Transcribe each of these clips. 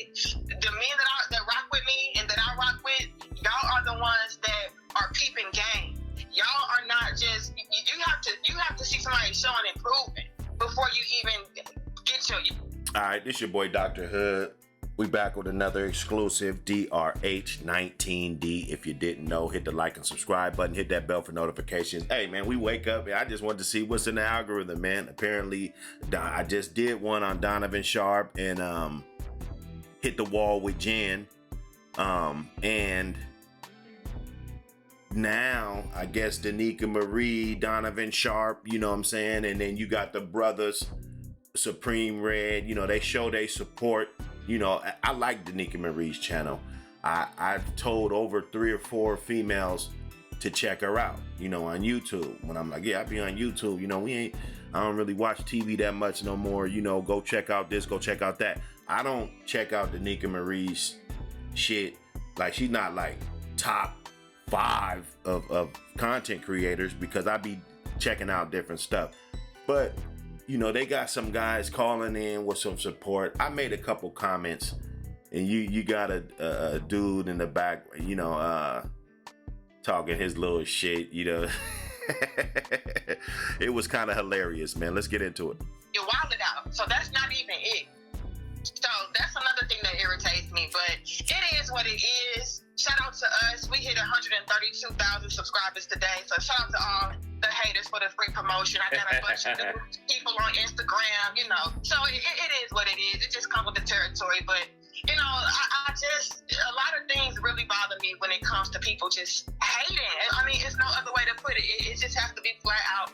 it. The men that rock with me and that I rock with, y'all are the ones that are peeping game. Y'all are not just, you have to see somebody showing improvement before you even get your. All right, this your boy Dr. Hood. We back with another exclusive DRH19D. If you didn't know, hit the like and subscribe button, hit that bell for notifications. Hey man, we wake up and I just wanted to see what's in the algorithm, man. Apparently, I just did one on Donovan Sharp and hit the wall with Jen. And now I guess Danica Marie, Donovan Sharp, you know what I'm saying? And then you got the brothers, Supreme Red, you know, they show they support. You know, I like Danica Marie's channel. I've told over 3 or 4 females to check her out, you know, on YouTube. When I'm like, yeah, I be on YouTube, you know, I don't really watch TV that much no more, you know, go check out this, go check out that. I don't check out Danica Marie's shit. Like, she's not like top 5 of content creators because I be checking out different stuff. But you know, they got some guys calling in with some support. I made a couple comments, and you got a dude in the back, you know, talking his little shit, you know. It was kind of hilarious, man. Let's get into it. You're wilded out, so that's not even it. So that's another thing that irritates me, but it is what it is. Shout out to us. We hit 132,000 subscribers today, so shout out to all the haters for the free promotion. I got a bunch of new people on Instagram, you know. So it is what it is. It just comes with the territory. But, you know, I just, a lot of things really bother me when it comes to people just hating. I mean, it's no other way to put it. It just has to be flat out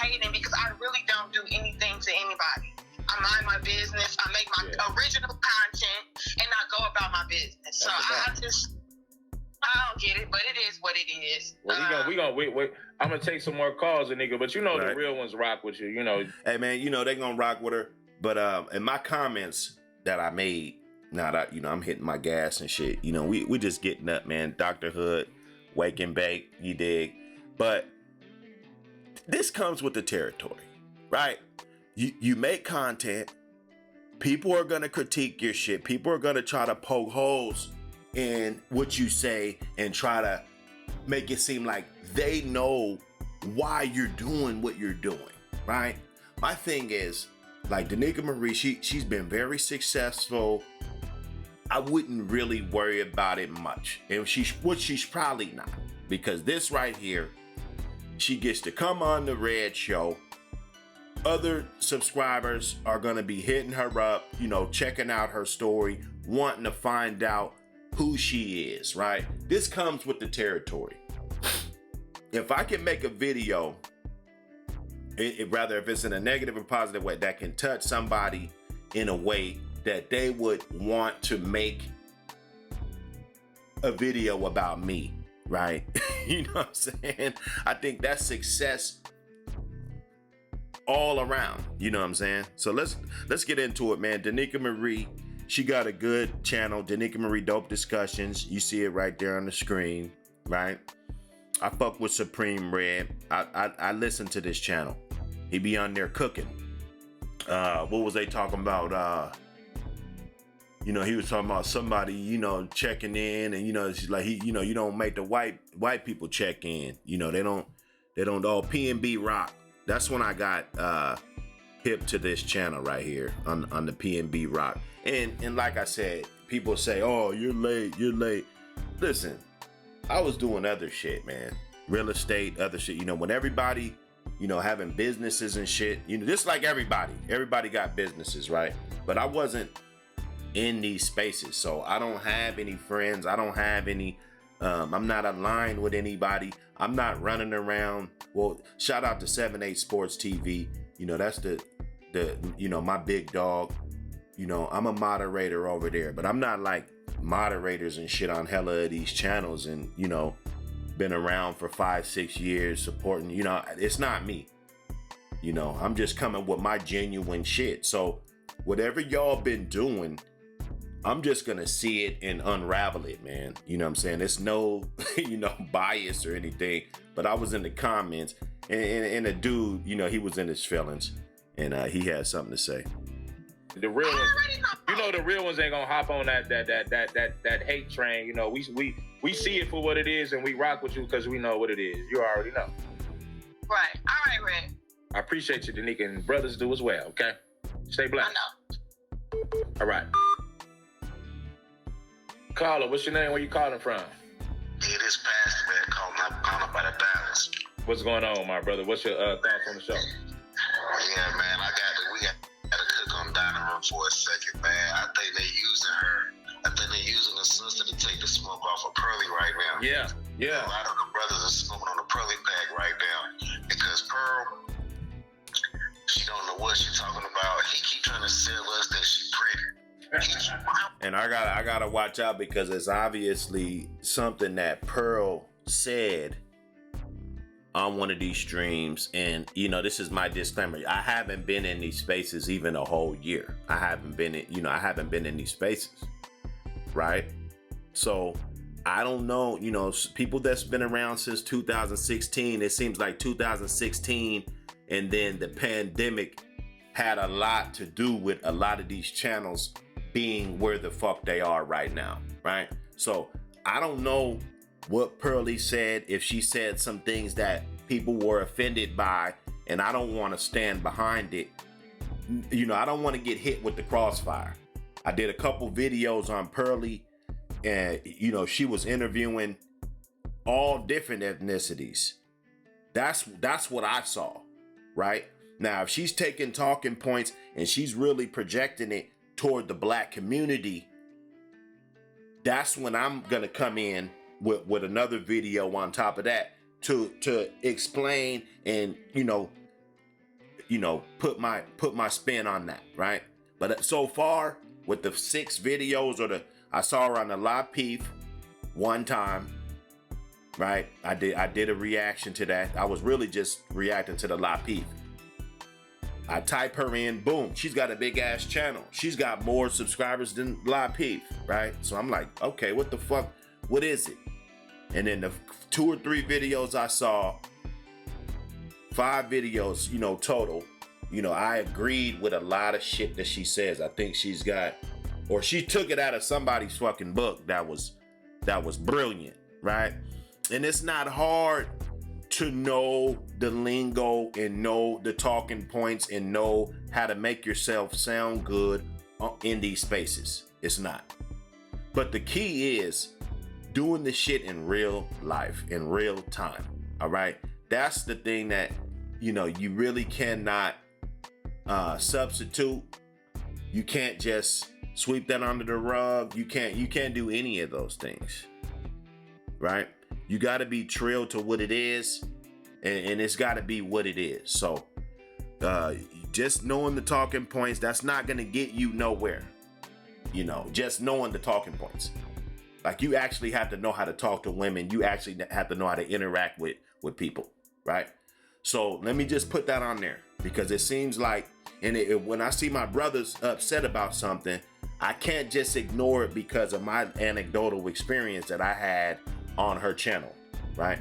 hating because I really don't do anything to anybody. I mind my business. I make my original content and I go about my business. So I don't get it, but it is what it is. Well, I'm gonna take some more calls, nigga. But you know the real ones rock with you. You know. Hey man, you know they gonna rock with her. But in my comments that I made, now that you know I'm hitting my gas and shit. You know we just getting up, man. Dr. Hood, wake and bake. You dig? But this comes with the territory, right? You make content. People are gonna critique your shit. People are gonna try to poke holes in what you say and try to make it seem like they know why you're doing what you're doing, right? My thing is, like Danica Marie, she's been very successful. I wouldn't really worry about it much. And she's probably not. Because this right here, she gets to come on the Red Show. Other subscribers are gonna be hitting her up, you know, checking out her story, wanting to find out who she is, right? This comes with the territory. If I can make a video, rather if it's in a negative or positive way, that can touch somebody in a way that they would want to make a video about me, right? You know what I'm saying? I think that's success all around, you know what I'm saying? So let's get into it, man. Danica Marie, she got a good channel, Danica Marie Dope Discussions. You see it right there on the screen, right? I fuck with Supreme Red. I listen to this channel. He be on there cooking. What was they talking about? You know, he was talking about somebody, you know, checking in, and you know, it's like you know, you don't make the white people check in. You know, they don't all P&B rock. That's when I got hip to this channel right here on the P&B rock. And like I said, people say, "Oh, you're late." Listen, I was doing other shit, man. Real estate, other shit. You know, when everybody, you know, having businesses and shit, you know, just like everybody got businesses, right? But I wasn't in these spaces, so I don't have any friends. I don't have any. I'm not aligned with anybody. I'm not running around. Well, shout out to 7-8 Sports TV. You know, that's the you know, my big dog. You know, I'm a moderator over there, but I'm not like moderators and shit on hella of these channels and, you know, been around for 5-6 years supporting, you know, it's not me. You know, I'm just coming with my genuine shit. So whatever y'all been doing, I'm just gonna see it and unravel it, man. You know what I'm saying? It's no, you know, bias or anything, but I was in the comments and a dude, you know, he was in his feelings and he had something to say. The real ones, you know, the real ones ain't gonna hop on that hate train. You know, we see it for what it is, and we rock with you because we know what it is. You already know. Right. All right, Red. I appreciate you, Danica, and brothers do as well. Okay, stay blessed. I know. All right. Caller, what's your name? Where you calling from? Yeah, this pastor man calling up by the Dallas. What's going on, my brother? What's your thoughts on the show? Yeah, man, we got to cook on Donna for a second, man. I think they using her. I think they're using the sister to take the smoke off of Pearly right now. Yeah. A lot of the brothers are smoking on the Pearly bag right now because Pearl, she don't know what she's talking about. He keep trying to sell us that she pretty. And I gotta watch out because it's obviously something that Pearl said on one of these streams. And you know, this is my disclaimer. I haven't been in these spaces even a whole year. I haven't been in these spaces. Right? So I don't know, you know, people that's been around since 2016, it seems like 2016 and then the pandemic had a lot to do with a lot of these channels being where the fuck they are right now, right? So I don't know what Pearly said, if she said some things that people were offended by, and I don't want to stand behind it. You know, I don't want to get hit with the crossfire. I did a couple videos on Pearly, and you know, she was interviewing all different ethnicities. That's what I saw, right? Now, if she's taking talking points and she's really projecting it toward the black community, that's when I'm gonna come in with another video on top of that to explain and you know put my spin on that, right? But so far with the 6 videos I saw her on the La Peef one time, right? I did a reaction to that. I was really just reacting to the La Peef. I type her in, boom, she's got a big ass channel. She's got more subscribers than La Peef, right? So I'm like, okay, what the fuck? What is it? And then the 2 or 3 videos I saw, 5 videos, you know, total, you know, I agreed with a lot of shit that she says. I think she's got, or she took it out of somebody's fucking book that was brilliant, right? And it's not hard to know the lingo and know the talking points and know how to make yourself sound good in these spaces. It's not. But the key is doing the shit in real life, in real time. All right. That's the thing that, you know, you really cannot substitute. You can't just sweep that under the rug. You can't do any of those things. Right? You got to be true to what it is, and it's got to be what it is. So just knowing the talking points, that's not going to get you nowhere. You know, just knowing the talking points. Like, you actually have to know how to talk to women. You actually have to know how to interact with people, right? So let me just put that on there, because it seems like, and when I see my brothers upset about something, I can't just ignore it because of my anecdotal experience that I had on her channel, right?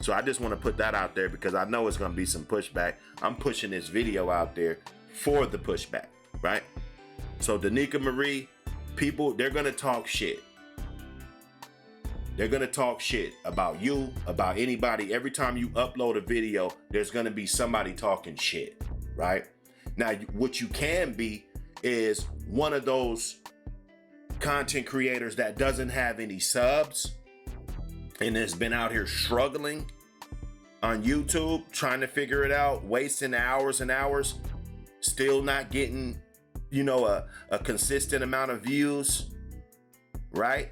So I just want to put that out there because I know it's going to be some pushback. I'm pushing this video out there for the pushback, right? So Danica Marie, people, they're going to talk shit. They're going to talk shit about you, about anybody. Every time you upload a video, there's going to be somebody talking shit, right? Now, what you can be is one of those content creators that doesn't have any subs and has been out here struggling on YouTube, trying to figure it out, wasting hours and hours, still not getting, you know, a consistent amount of views, right?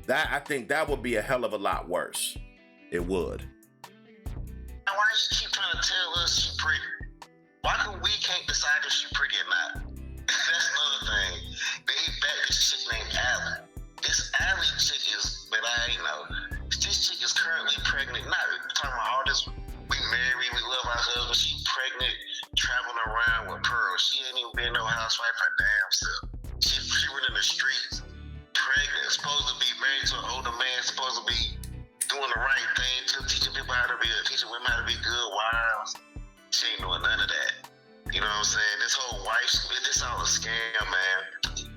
That, I think that would be a hell of a lot worse. It would. And why you keep trying to tell us she pretty? Why come we can't decide if she pretty or not? That's another thing. They back this chick named Allie. This Allie chick is, but I ain't know. This chick is currently pregnant. Not talking about all this. We married, we love our husband. She pregnant, traveling around with Pearl. She ain't even been no housewife her damn self. She went in the streets, pregnant, supposed to be married to an older man, supposed to be doing the right thing, teaching people how to be, teaching women how to be good wives. She ain't doing none of that. You know what I'm saying? this whole this all a scam, man.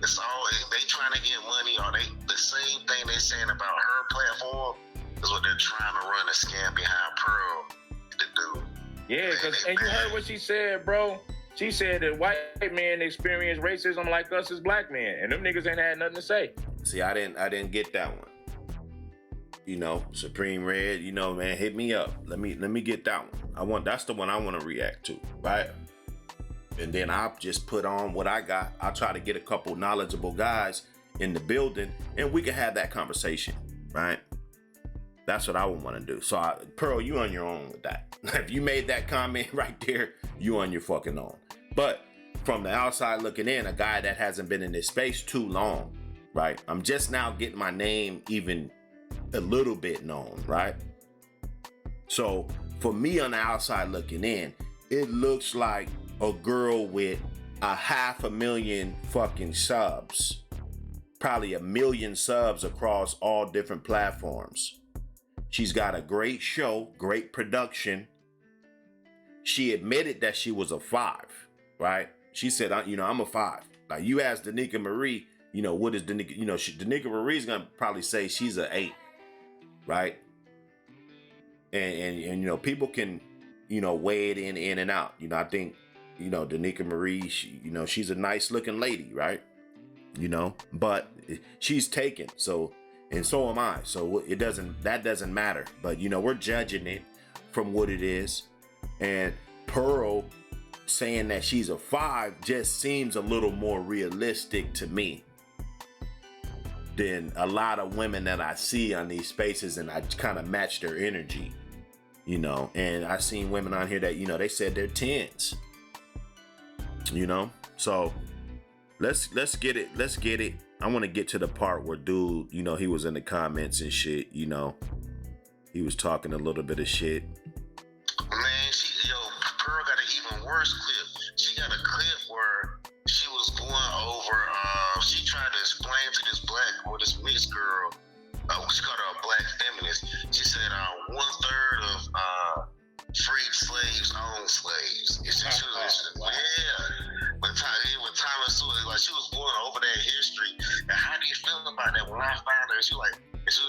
It's all they trying to get money, or the same thing they saying about her platform is what they're trying to run a scam behind Pearl to do. Yeah, and you heard what she said, bro. She said that white men experience racism like us as black men, and them niggas ain't had nothing to say. See, I didn't get that one. You know, Supreme Red, you know, man, hit me up. Let me get that one. That's the one I want to react to, right? And then I'll just put on what I got. I'll try to get a couple knowledgeable guys in the building, and we can have that conversation, right? That's what I would want to do. So, Pearl, you on your own with that. If you made that comment right there, you on your fucking own. But from the outside looking in, a guy that hasn't been in this space too long, right? I'm just now getting my name even a little bit known, right? So for me on the outside looking in, it looks like a girl with 500,000 fucking subs, probably 1 million subs across all different platforms. She's got a great show, great production. She admitted that she was a 5, right? She said, I'm a 5. Like, you ask Danica Marie, what is Danica? Danica Marie's gonna probably say she's an 8, right? And people can, weigh it in and out. I think, Danica Marie, she's a nice looking lady, right? But she's taken. So, and so am I. So that doesn't matter. But, we're judging it from what it is. And Pearl saying that she's a 5 just seems a little more realistic to me than a lot of women that I see on these spaces, and I kind of match their energy, and I seen women on here that, they said they're 10s, so let's get it. I want to get to the part where dude, he was in the comments and shit, he was talking a little bit of shit. Man, Pearl got an even worse clip. She got a clip where she was going over, she tried to explain to this mixed girl, she called her a black feminist. She said 1/3 of freed slaves own slaves. With Thomas Sewell, like, she was going over that history. And how do you feel about that? When I found her, she was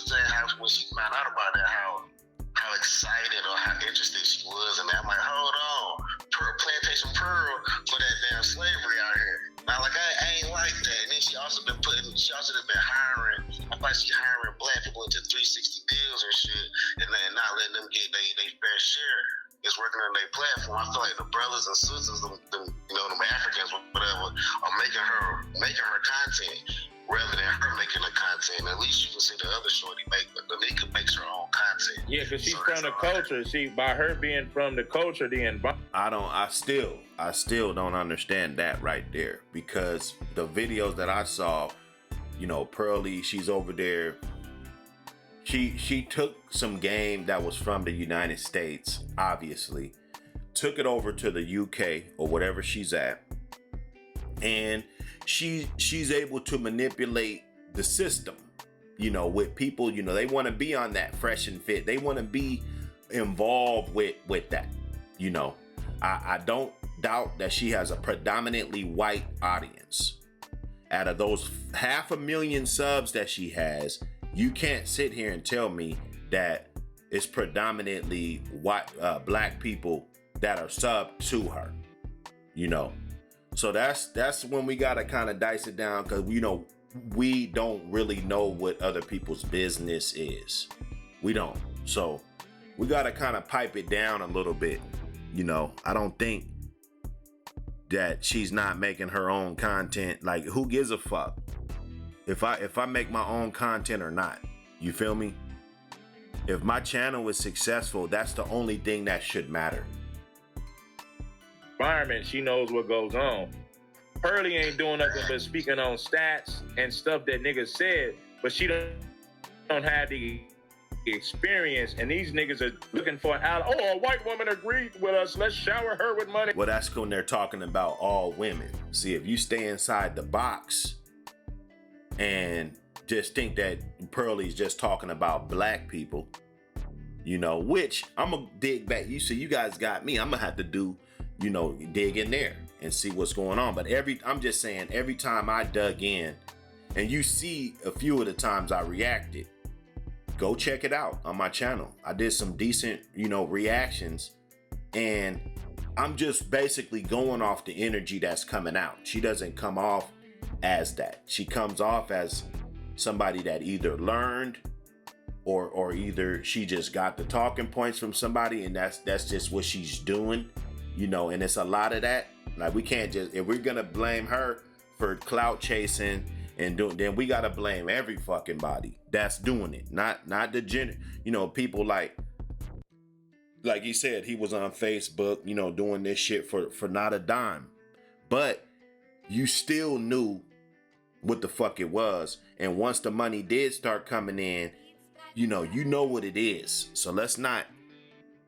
saying how when she found out about that, how excited or how interested she was in that. I'm like, hold on, Plantation Pearl for that damn slavery out here. Now, like, I ain't like that. And then she also been hiring. I thought she hiring black people into 360 deals and shit, and then not letting them get they fair share. It's working on their platform. I feel like the brothers and sisters, them Africans, whatever, are making her content rather than her making the content. At least you can see the other shorty Danica makes her own content. Yeah, because she's from the culture. See, by her being from the culture, the environment. I still don't understand that right there, because the videos that I saw, Pearly, she's over there. She took some game that was from the United States, obviously, took it over to the UK or whatever she's at, and she's able to manipulate the system, with people, they want to be on that Fresh and Fit. They want to be involved with that, I don't doubt that she has a predominantly white audience. Out of those 500,000 subs that she has, you can't sit here and tell me that it's predominantly white, black people that are subbed to her, So that's when we gotta kind of dice it down, because we don't really know what other people's business is. We don't. So we gotta kind of pipe it down a little bit. I don't think that she's not making her own content. Like, who gives a fuck if I make my own content or not? You feel me? If my channel is successful, that's the only thing that should matter. Environment, she knows what goes on. Pearly ain't doing nothing but speaking on stats and stuff that niggas said, but she don't have the experience, and these niggas are looking for a white woman agreed with us, let's shower her with money. Well, that's when they're talking about all women. See, if you stay inside the box and just think that Pearly's just talking about black people, which I'm gonna dig back. You guys got me. I'm gonna have to do, dig in there. and see what's going on. But I'm just saying, every time I dug in, and you see a few of the times I reacted, go check it out on my channel. I did some decent, reactions, and I'm just basically going off the energy that's coming out. She doesn't come off as that. She comes off as somebody that either learned or either she just got the talking points from somebody, and that's just what she's doing, and it's a lot of that. Like, we can't just, if we're gonna blame her for clout chasing and doing, then we gotta blame every fucking body that's doing it. Not the people like he said, he was on Facebook, doing this shit for not a dime. But you still knew what the fuck it was. And once the money did start coming in, you know what it is. So let's not,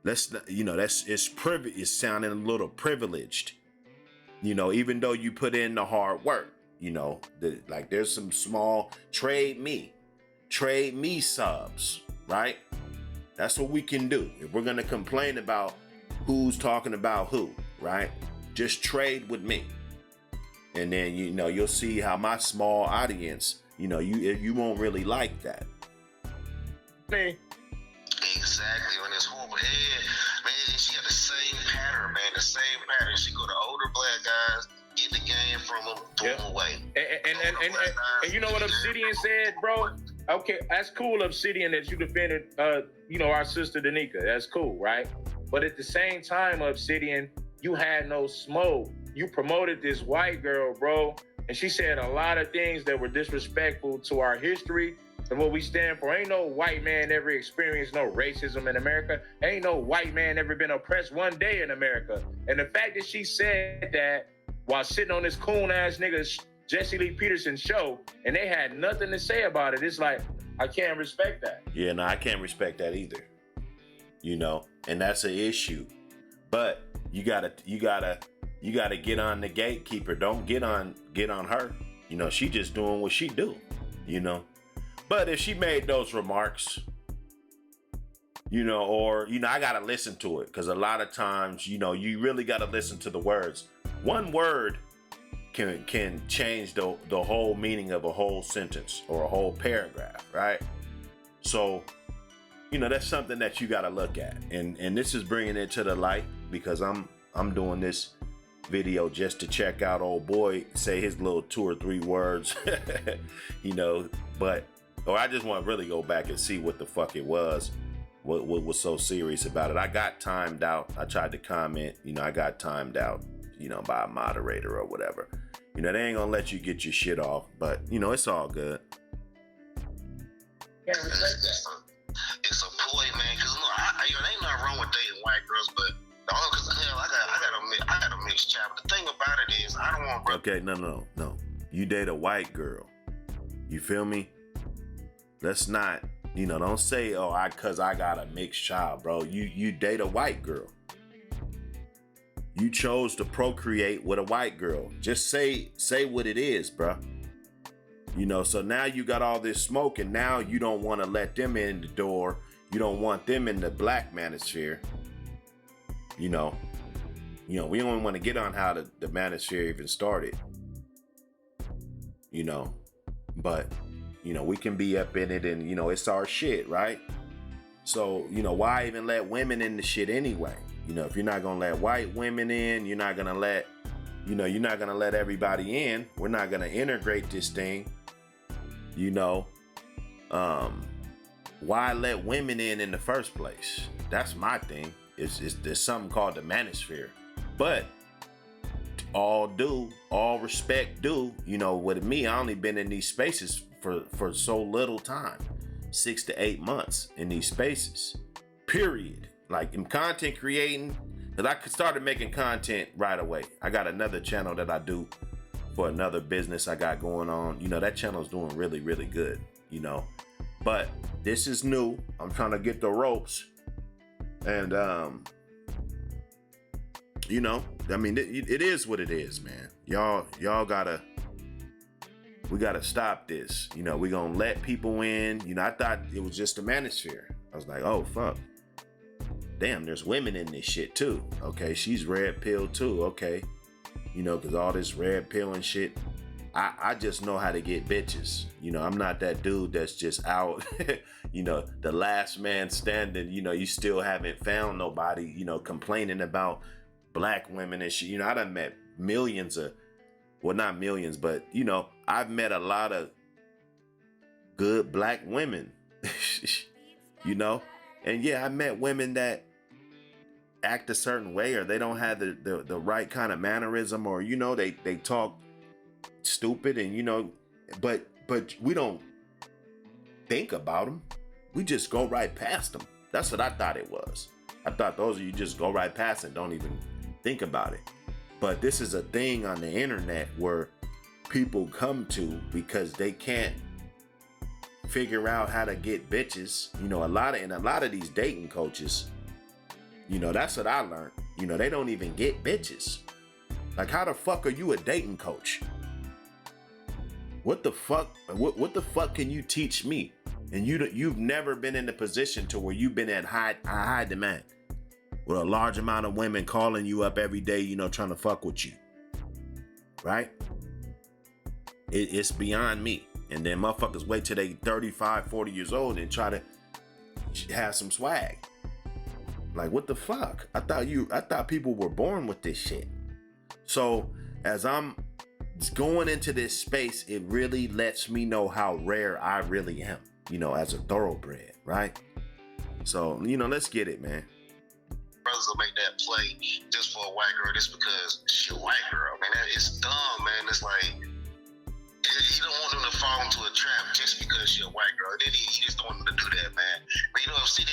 it's sounding a little privileged, even though you put in the hard work, there's some small trade me subs, right? That's what we can do. If we're going to complain about who's talking about who, right? Just trade with me. And then, you'll see how my small audience, you won't really like that. Me. Exactly. On this horrible head, man, she got the same pattern, man. The same pattern. She go to older black guys, get the game from them, throw them away. And you know what Obsidian said, bro? Okay, that's cool, Obsidian, that you defended, our sister Danica. That's cool, right? But at the same time, Obsidian, you had no smoke. You promoted this white girl, bro, and she said a lot of things that were disrespectful to our history and what we stand for. Ain't no white man ever experienced no racism in America. Ain't no white man ever been oppressed one day in America. And the fact that she said that while sitting on this coon-ass nigga Jesse Lee Peterson show, and they had nothing to say about it, it's like, I can't respect that. Yeah, no, I can't respect that either. And that's an issue. But you gotta get on the gatekeeper. Don't get on her. She just doing what she do. But if she made those remarks, I gotta listen to it, because a lot of times, you really gotta listen to the words. One word can change the whole meaning of a whole sentence or a whole paragraph, right? So, that's something that you gotta look at. And this is bringing it to the light, because I'm doing this video just to check out old boy say his little 2 or 3 words, or I just want to really go back and see what the fuck it was, what was so serious about it. I got timed out. I tried to comment, I got timed out, by a moderator or whatever. They ain't gonna let you get your shit off, but it's all good. Can't respect that. It's a ploy, man, because ain't nothing wrong with dating white girls, but the only because hell, I got a mixed child. But the thing about it is, I don't want. Okay, no. You date a white girl. You feel me? Let's not, don't say, cause I got a mixed child, bro. You date a white girl. You chose to procreate with a white girl. Just say what it is, bro. So now you got all this smoke, and now you don't want to let them in the door. You don't want them in the black manosphere. We don't want to get on how the manosphere even started. But we can be up in it, and it's our shit, right? So why even let women in the shit anyway? If you're not gonna let white women in, you're not gonna let everybody in. We're not gonna integrate this thing. Why let women in the first place? That's my thing. There's something called the manosphere, but all respect due. With me, I only been in these spaces for so little time, 6 to 8 months in these spaces, period. Like, in content creating, because I started making content right away. I got another channel that I do for another business I got going on. That channel's doing really, really good, but this is new. I'm trying to get the ropes, and it is what it is, man. Y'all we gotta stop this. We gonna let people in. I thought it was just a manosphere. I was like, oh fuck, damn, there's women in this shit too. Okay, she's red pill too. Okay, you know, because all this red pill and shit. I just know how to get bitches. You know, I'm not that dude that's just out, you know, the last man standing, you know, you still haven't found nobody, you know, complaining about black women and shit. You know, I done met millions of, well, not millions, but, you know, I've met a lot of good black women, you know? And yeah, I met women that act a certain way, or they don't have the right kind of mannerism, or, you know, they talk stupid, and, you know, but we don't think about them. We just go right past them. That's what I thought it was. I thought those of you just go right past and don't even think about it. But this is a thing on the internet where people come to because they can't figure out how to get bitches. You know, a lot of these dating coaches, you know, that's what I learned. You know, they don't even get bitches. Like, how the fuck are you a dating coach? What the fuck? What the fuck can you teach me? And you've never been in the position to where you've been at high demand with a large amount of women calling you up every day, you know, trying to fuck with you, right? It's beyond me. And then motherfuckers wait till they 35, 40 years old and try to have some swag. Like, what the fuck? I thought people were born with this shit. So as I'm going into this space, it really lets me know how rare I really am, you know, as a thoroughbred, right? So, you know, let's get it, man. Brothers will make that play just for a white girl, just because she a white girl, man. It's dumb, man. It's like, you don't want them to fall into a trap just because she a white girl. Then he just don't want them to do that, man. But, you know, CDN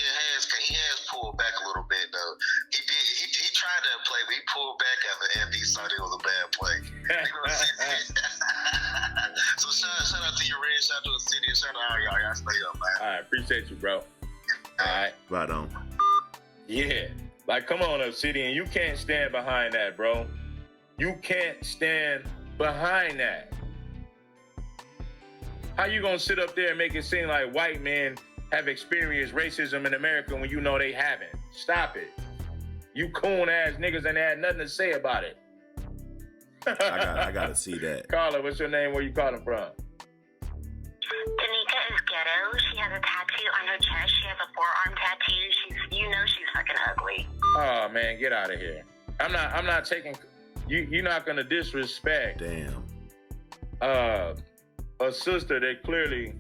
he has pulled back a little bit, though. He tried that play, but he pulled back after he saw it was a bad play. You know what I'm saying? So shout out to you, Red. Shout out to the city. Shout out to all y'all. Y'all stay up, man. All right, appreciate you, bro. All right. Right on. Yeah. Like, come on, Obsidian. You can't stand behind that, bro. You can't stand behind that. How you gonna sit up there and make it seem like white men have experienced racism in America when you know they haven't? Stop it. You coon ass niggas ain't had nothing to say about it. I gotta see that. Carla, what's your name? Where you calling from? Danica is ghetto. She has a tattoo on her chest. She has a forearm tattoo. She's fucking ugly. Oh man, get out of here. I'm not taking you're not gonna disrespect Damn. A sister that clearly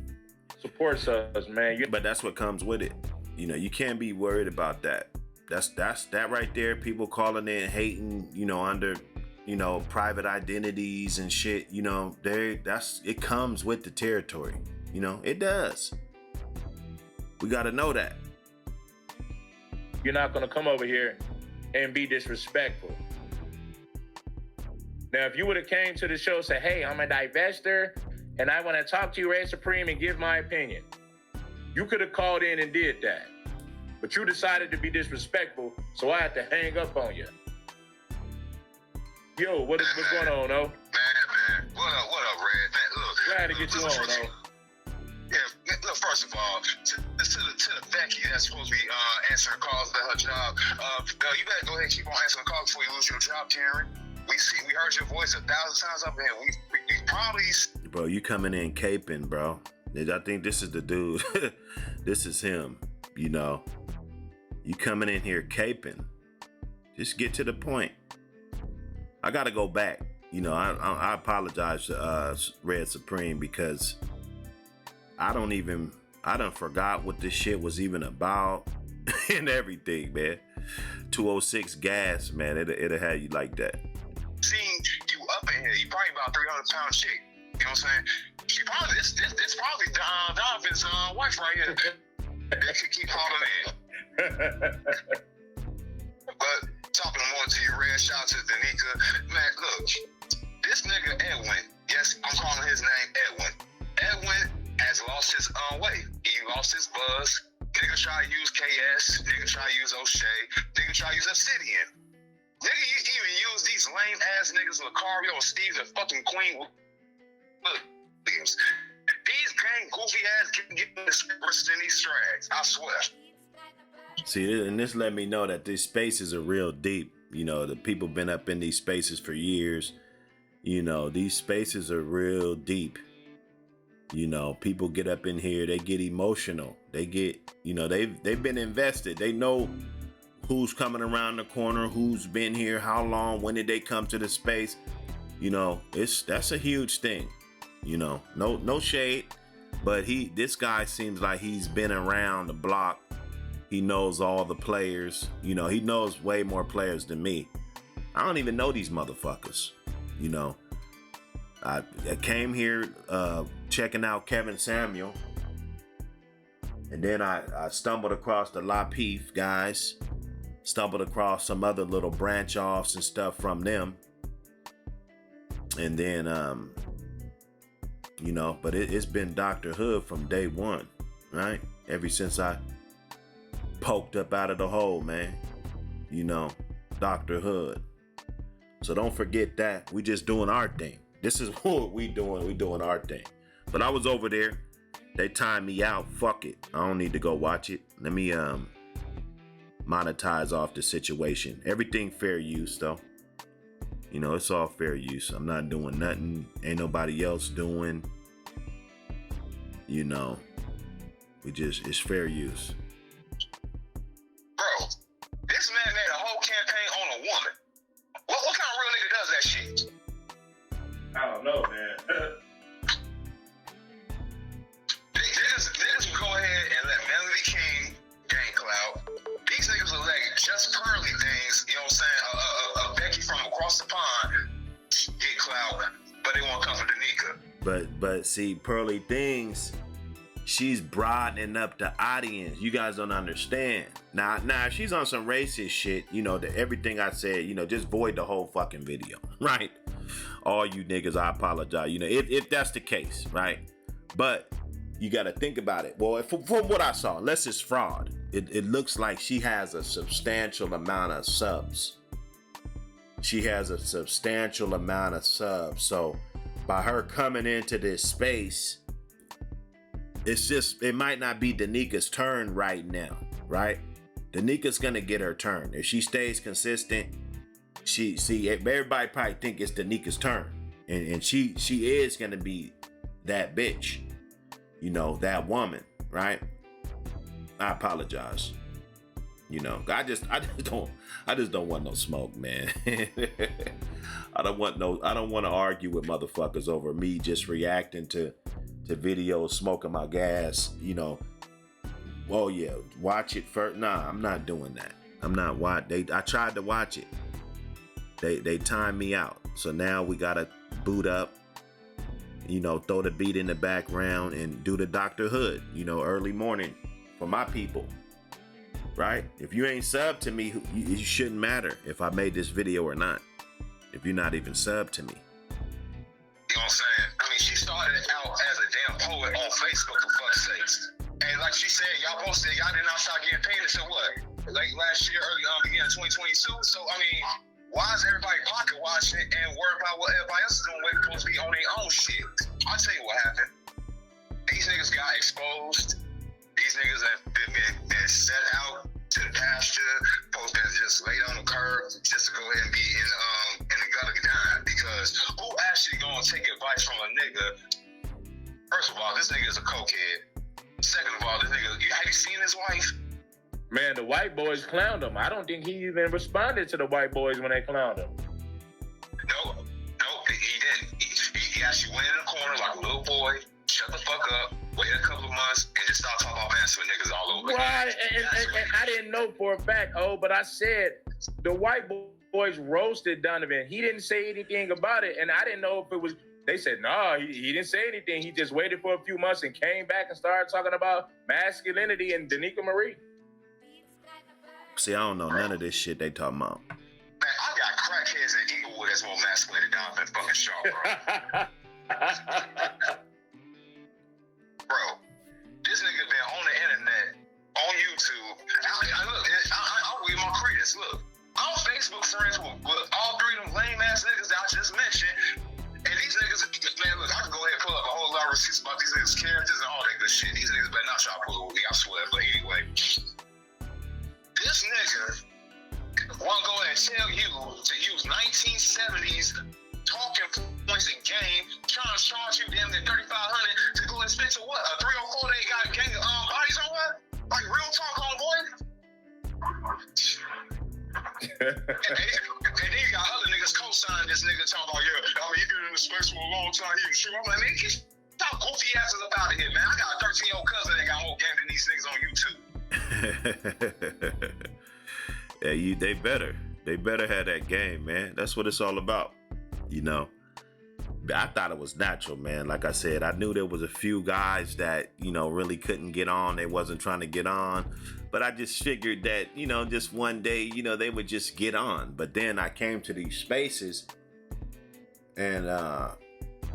supports us, man. But that's what comes with it. You know, you can't be worried about that. That's that right there. People calling in, hating, you know, under, you know, private identities and shit. You know, it comes with the territory. You know, it does. We got to know that. You're not gonna come over here and be disrespectful. Now, if you would have came to the show and said, "Hey, I'm a divester, and I want to talk to you, Red Supreme, and give my opinion," you could have called in and did that. But you decided to be disrespectful, so I had to hang up on you. Yo, what's going on, though? Man. What up, Red? Man, look. Glad to get you on, though. Yeah, look, first of all, to the Becky that's supposed to be answering calls at her job, you better go ahead and keep on answering calls before you lose your job, Karen. We heard your voice 1,000 times up here. We probably... Bro, you coming in caping, bro. I think this is the dude. This is him, you know. You coming in here caping. Just get to the point. I got to go back. You know, I apologize to Red Supreme because I done forgot what this shit was even about and everything, man. 206 gas, man. It'll have you like that. Seeing you up in here, you probably about 300-pound chick. You know what I'm saying? She probably this probably Donovan's wife right here. That could keep calling in. But talking more to you, Red, shout out to Danica. Man, look, this nigga Edwin, yes, I'm calling his name Edwin. Edwin has lost his way. He lost his buzz. Nigga try to use KS. Nigga try to use O'Shea. Nigga try to use Obsidian. Nigga, you even use these lame ass niggas, Lucario, Steve, the fucking Queen. Look, these gang goofy ass can get worse than these strags. I swear. See, and this let me know that these spaces are real deep. You know, the people been up in these spaces for years. You know, these spaces are real deep. You know, people get up in here, they get emotional. They get, you know, they've been invested. They know who's coming around the corner, who's been here, how long, when did they come to the space. You know, that's a huge thing. You know, no shade, but this guy seems like he's been around the block. He knows all the players. You know, he knows way more players than me. I don't even know these motherfuckers. You know, I came here checking out Kevin Samuel, and then I stumbled across the Lapeef guys, stumbled across some other little branch offs and stuff from them, and then you know, but it's been Dr. Hood from day one, right? Ever since I poked up out of the hole, man. You know, Dr. Hood. So don't forget that. We just doing our thing. This is what we doing. We doing our thing. But I was over there. They timed me out. Fuck it. I don't need to go watch it. Let me monetize off the situation. Everything fair use though. You know, it's all fair use. I'm not doing nothing. Ain't nobody else doing. You know, it's fair use. Bro, this man made a whole campaign on a woman. What kind of real nigga does that shit? I don't know, man. Niggas go ahead and let Melody King gain clout. These niggas will let just Pearly things, you know what I'm saying, a Becky from across the pond get clout, but they won't come for Danica. But see, Pearly Things, she's broadening up the audience. You guys don't understand. Now, if she's on some racist shit, you know, everything I said, you know, just void the whole fucking video, right? All you niggas, I apologize. You know, if that's the case, right? But you got to think about it. Well, from what I saw, unless it's fraud, it looks like she has a substantial amount of subs. She has a substantial amount of subs. So by her coming into this space, it might not be Danica's turn right now, right? Danica's gonna get her turn. If she stays consistent, everybody probably think it's Danica's turn. And she is gonna be that bitch. You know, that woman, right? I apologize. You know, I just don't want no smoke, man. I don't want to argue with motherfuckers over me just reacting to videos, smoking my gas, you know. Oh yeah, watch it first. Nah, I'm not doing that. I'm not I tried to watch it. They timed me out. So now we gotta boot up, you know, throw the beat in the background and do the Dr. Hood, you know, early morning for my people. Right? If you ain't subbed to me, it shouldn't matter if I made this video or not. If you're not even subbed to me. You know what I'm saying? I mean, she started out as a damn poet on Facebook, for fuck's sakes. And like she said, y'all posted, y'all did not start getting paid until what? Late last year, early beginning of 2022. So, I mean, why is everybody pocket watching and worried about what everybody else is doing when they're supposed to be on their own shit? I'll tell you what happened. These niggas got exposed. These niggas have been set out to the pasture, supposed to just lay on the curb just to go ahead and be in the gutter dying. Because who actually gonna take advice from a nigga? First of all, this nigga is a cokehead. Second of all, this nigga, have you seen his wife? Man, the white boys clowned him. I don't think he even responded to the white boys when they clowned him. No, he didn't. He actually went in the corner like a little boy, shut the fuck up, waited a couple of months, and just started talking about bands with niggas all over. Right, and I didn't know for a fact, but I said the white boys roasted Donovan. He didn't say anything about it, and I didn't know if it was. They said, no, he didn't say anything. He just waited for a few months and came back and started talking about masculinity and Danica Marie. See, I don't know none of this shit they talking about. Man, I got crackheads in Eaglewood that's more masculine than Donovan fucking Shaw, bro. Bro, this nigga been on the internet, on YouTube. I'll read my credits. Look, I'm Facebook friends with all three of them lame ass niggas that I just mentioned. And these niggas, man, look, I can go ahead and pull up a whole lot of receipts about these niggas' characters and all that good shit. These niggas better not try to pull it with me, I swear. But anyway, this nigga wanna go ahead and tell you points in game, trying to charge you damn near $3,500 to go and spend to what? A 304 they got a gang of bodies on what? Like real talk, homeboy. And then you got other niggas co-signing this nigga talking about, yeah, I mean, he been in the space for a long time. He was true. I'm like, man, get y'all goofy asses up out of here, man. I got a 13-year-old cousin that got more game than these niggas on YouTube. Yeah, they better have that game, man. That's what it's all about, you know. I thought it was natural, man. Like I said, I knew there was a few guys that, you know, really couldn't get on. They wasn't trying to get on, but I just figured that, you know, just one day, you know, they would just get on. But then I came to these spaces, and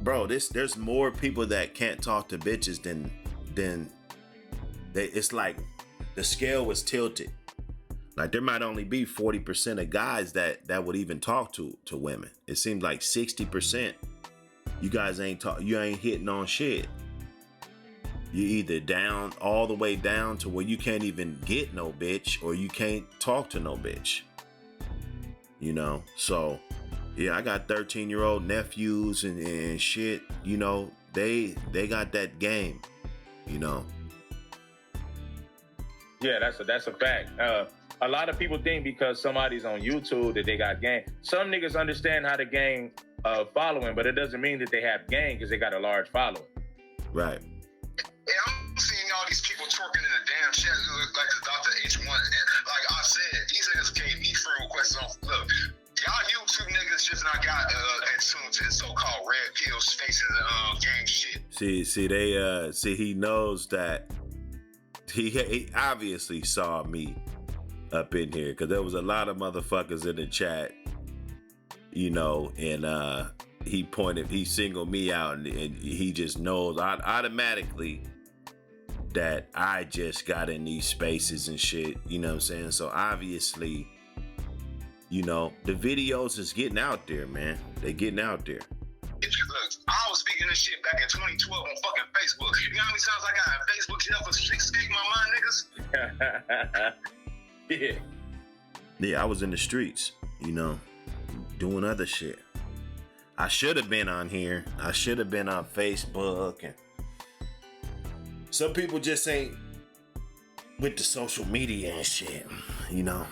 bro, there's more people that can't talk to bitches than it's like the scale was tilted. Like there might only be 40% of guys that would even talk to women. It seems like 60%. You guys you ain't hitting on shit. You either down all the way down to where you can't even get no bitch, or you can't talk to no bitch. You know, so yeah, I got 13-year-old nephews and shit. You know, they got that game. You know. Yeah, that's a fact. A lot of people think because somebody's on YouTube that they got game. Some niggas understand how to gain following, but it doesn't mean that they have game because they got a large following. Right. Yeah, I'm seeing all these people twerking in the damn chat like the Dr. H1. Like I said, these niggas gave me friend requests on. Look, y'all YouTube niggas just not got in tune to the so-called red pill spaces and gang shit. See, he knows that he obviously saw me up in here because there was a lot of motherfuckers in the chat, you know, and he singled me out, and he just knows automatically that I just got in these spaces and shit, you know what I'm saying? So obviously, you know, the videos is getting out there, man. They getting out there. Look, I was speaking this shit back in 2012 on fucking Facebook. You know how many times I got in Facebook jail for speaking my mind, niggas? Yeah. Yeah, I was in the streets, you know, doing other shit. I should have been on here. I should have been on Facebook, and some people just ain't with the social media and shit, you know.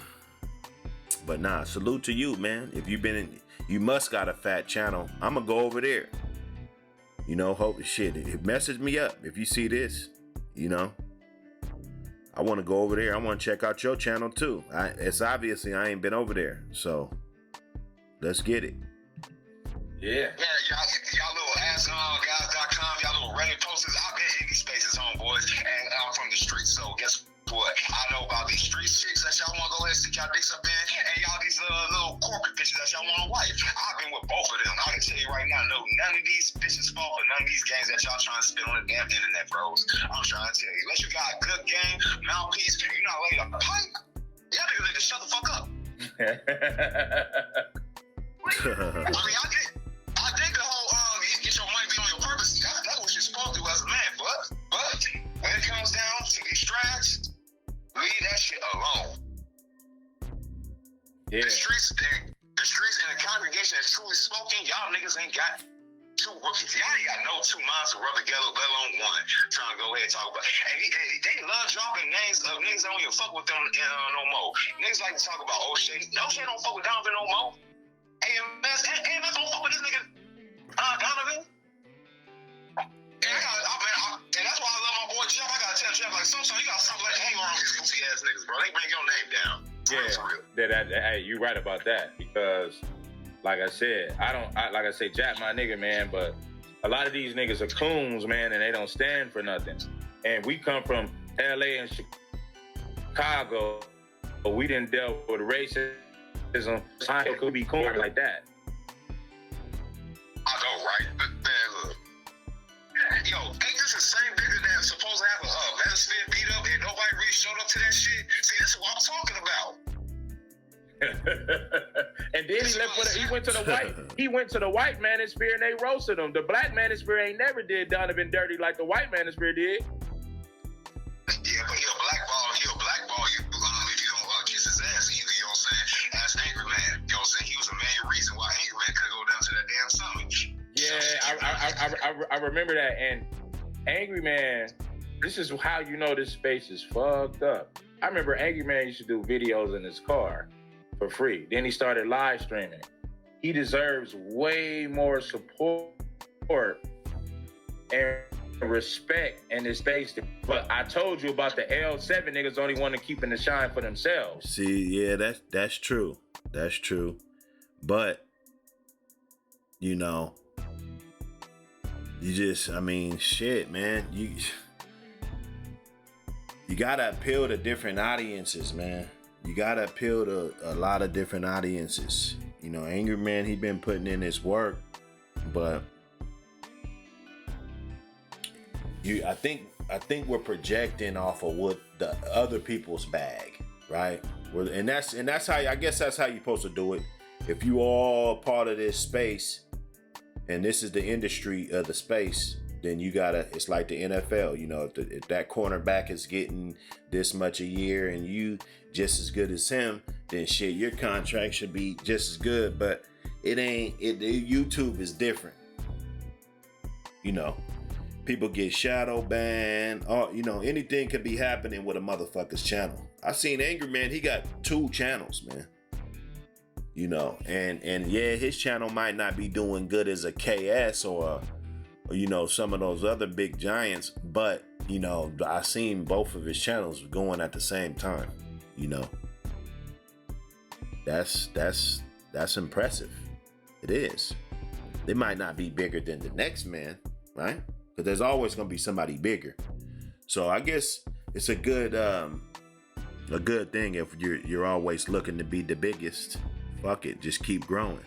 But nah, salute to you, man. If you've been in, you must got a fat channel. I'm gonna go over there. You know, hope shit. Message me up if you see this, you know. I want to go over there. I want to check out your channel too. It's obviously I ain't been over there, so let's get it. Yeah. Yeah, y'all little guys.com, y'all little Reddit posters. I've been in these spaces, homeboys, and I'm from the streets. So guess what? I know about these street chicks that y'all want to go ahead and stick y'all dicks up in, and y'all these little corporate bitches that y'all want to wife. I've been with both of them. I can tell you right now, no, none of these bitches fall for none of these games that y'all trying to spit on the damn internet, bros. I'm trying to tell you, unless you got a good game, mouthpiece, you're not laid up a pipe. Y'all niggas need to shut the fuck up. I mean, I think the whole you get your money be on your purpose. That's what you're supposed to do as a man. But when it comes down to these straps, leave that shit alone. Yeah. The streets and the congregation that's truly smoking, y'all niggas ain't got two rookies. Y'all ain't got no two minds to rub together, let alone one. Trying to go ahead and talk about. And they love dropping names of niggas that don't even fuck with them no more. Niggas like to talk about O'Shea. O'Shea don't fuck with Donovan no more. AMS don't fuck with this nigga Donovan. And that's why I love my boy Jeff. I gotta tell Jeff, like, sometimes you gotta stop letting hang around these goofy ass niggas, bro. They bring your name down. Yeah, you're right about that, because like I said, like I say, Jack my nigga, man, but a lot of these niggas are coons, man, and they don't stand for nothing. And we come from LA and Chicago, but we didn't deal with racism. How it could be cool like that? I know, right? But man, look. Yo, ain't this the same nigga that's supposed to have a Metasphere beat up and nobody really showed up to that shit? See, this is what I'm talking about. And then he went to the white manosphere and they roasted him. The black manosphere ain't never did Donovan dirty like the white manosphere did. Yeah, but he'll blackball you if you don't kiss his ass either, you know what I'm saying? Ask Angry Man, you know what I'm saying? He was the main reason why Angry Man couldn't go down to that damn summit. Yeah, I remember that. And Angry Man, this is how you know this space is fucked up. I remember Angry Man used to do videos in his car for free. Then he started live streaming. He deserves way more support and respect in this space. But I told you about the L7 niggas only want to keep in the shine for themselves. See, yeah, that's true. That's true. But, you know, you just, I mean, shit, man. You gotta appeal to different audiences, man. You gotta appeal to a lot of different audiences. You know, Angry Man, he been putting in his work, but I think we're projecting off of what the other people's bag, right? And that's how, I guess that's how you're supposed to do it. If you all part of this space, and this is the industry of the space, then you gotta, it's like the NFL, you know, if that cornerback is getting this much a year and you just as good as him, then shit, your contract should be just as good. But it ain't, YouTube is different. You know, people get shadow banned, or, you know, anything could be happening with a motherfucker's channel. I seen Angry Man, he got 2 channels, man. You know, and yeah, his channel might not be doing good as a KS or you know, some of those other big giants, but, you know, I seen both of his channels going at the same time. You know, that's impressive. It is. They might not be bigger than the next man, right? But there's always gonna be somebody bigger. So I guess it's a good thing if you're always looking to be the biggest. Fuck it, just keep growing.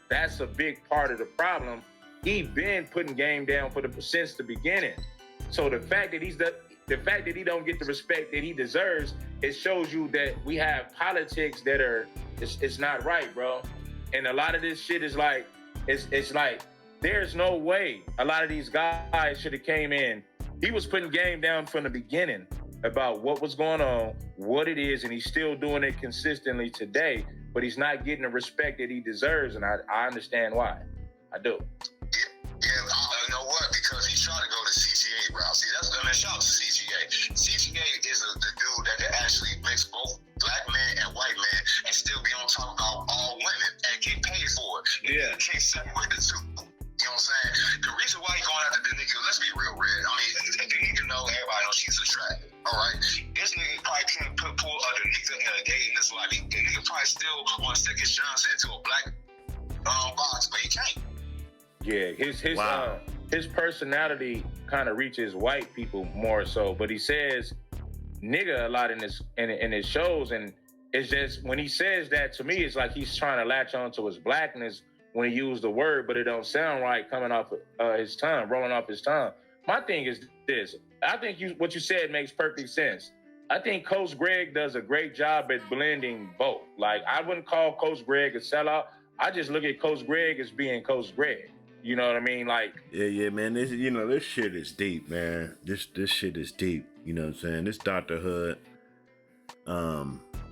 That's a big part of the problem. He been putting game down since the beginning. So the fact that he don't get the respect that he deserves, it shows you that we have politics that it's not right, bro. And a lot of this shit is like, it's like, there's no way a lot of these guys should have came in. He was putting game down from the beginning about what was going on, what it is, and he's still doing it consistently today, but he's not getting the respect that he deserves, and I understand why. I do. Yeah, you know what? Because he's trying to go the CGA route. See, shout out to CGA. CGA is the dude that actually makes both black men and white men and still be on top about all women and get paid for it. Yeah. You can't separate the two. You know what I'm saying? The reason why he's going after Danica, let's be real, Red. I mean, Danica know, everybody knows she's attractive. All right? This nigga probably can't pull Danica in a day in this life. The nigga probably still want to stick his Johnson into a black box, but he can't. Yeah, his personality kind of reaches white people more so, but he says nigga a lot in his shows, and it's just when he says that, to me, it's like he's trying to latch onto his blackness when he used the word, but it don't sound right coming off his tongue, rolling off his tongue. My thing is this: I think what you said makes perfect sense. I think Coach Greg does a great job at blending both. Like, I wouldn't call Coach Greg a sellout. I just look at Coach Greg as being Coach Greg. You know what I mean? Like, yeah, man. This shit is deep, man. This shit is deep. You know what I'm saying? This Dr. Hood.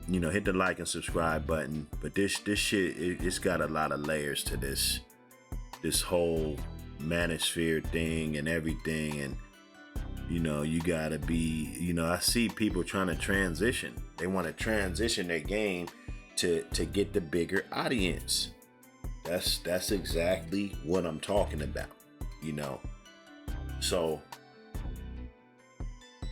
You know, hit the like and subscribe button. But this shit, it's got a lot of layers to this whole manosphere thing and everything. And you know, you gotta be. You know, I see people trying to transition. They want to transition their game to get the bigger audience. That's exactly what I'm talking about, you know. So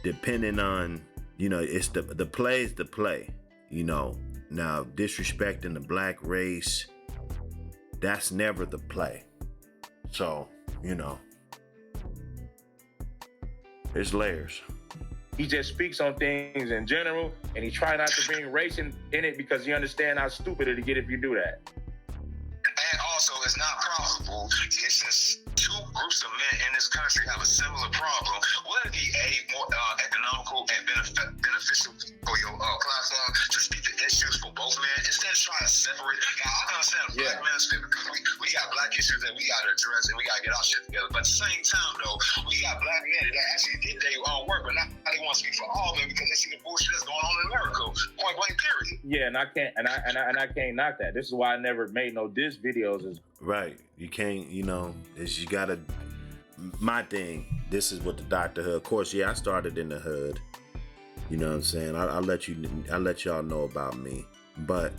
depending on, you know, it's the play's the play, you know. Now disrespecting the black race, that's never the play. So, you know, there's layers. He just speaks on things in general, and he try not to bring race in it because he understand how stupid it'll get if you do that. And also, it's not profitable. Since two groups of men in this country have a similar problem, would it be more economical and beneficial for your platform to speak to issues for both men instead of trying to separate? Now, I can understand black men because we got black issues that we gotta address and we gotta get our shit together. But at the same time, though, we got black men that actually did their own work, but not they want to speak for all men because they see the bullshit that's going on in America. Point blank, period. Yeah, and I can't knock that. This is why I never made no diss videos. Right. You can't, you know, you gotta, my thing, this is what the Dr. Hood, of course, yeah, I started in the hood. You know what I'm saying? I let y'all know about me. But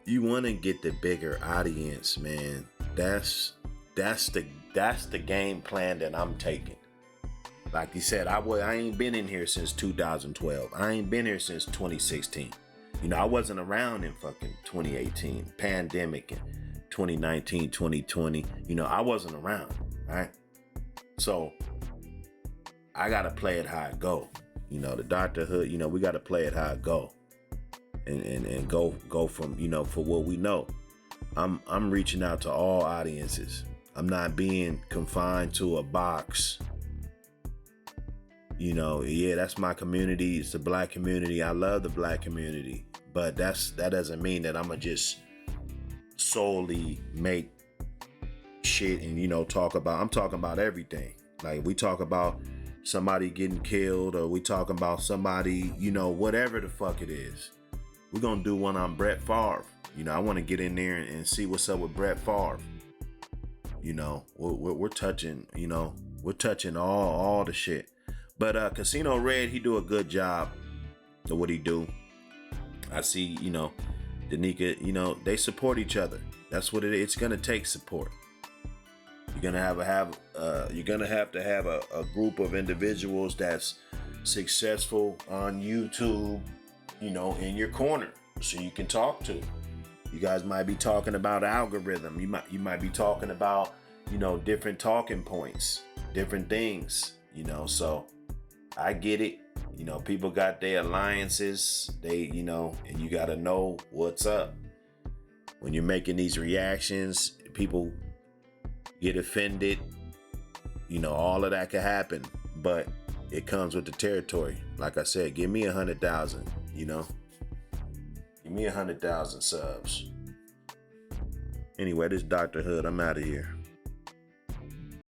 you want to get the bigger audience, man. That's the game plan that I'm taking. Like you said, I ain't been in here since 2012. I ain't been here since 2016. You know, I wasn't around in fucking 2018, pandemic, and 2019, 2020. You know, I wasn't around, right? So I gotta play it how it go. You know, the Dr. Hood, you know, we gotta play it how it go. And go from, you know, for what we know. I'm reaching out to all audiences. I'm not being confined to a box. You know, yeah, that's my community. It's the black community. I love the black community. But that doesn't mean that I'm gonna just solely make shit and, you know, I'm talking about everything. Like, we talk about somebody getting killed, or we talking about somebody, you know, whatever the fuck it is. We're gonna do one on Brett Favre. You know, I want to get in there and see what's up with Brett Favre. You know, we're touching, you know, we're touching all the shit. But Casino Red, he do a good job of what he do. I see, you know, Danica, you know, they support each other. That's what it's gonna take, support. You're gonna have to have a group of individuals that's successful on YouTube, you know, in your corner, so you can talk to. You guys might be talking about algorithm. You might be talking about, you know, different talking points, different things, you know. So I get it. You know, people got their alliances. They, you know, and you got to know what's up. When you're making these reactions, people get offended. You know, all of that can happen, but it comes with the territory. Like I said, give me 100,000. You know, give me 100,000 subs. Anyway, this Dr. Hood. I'm out of here.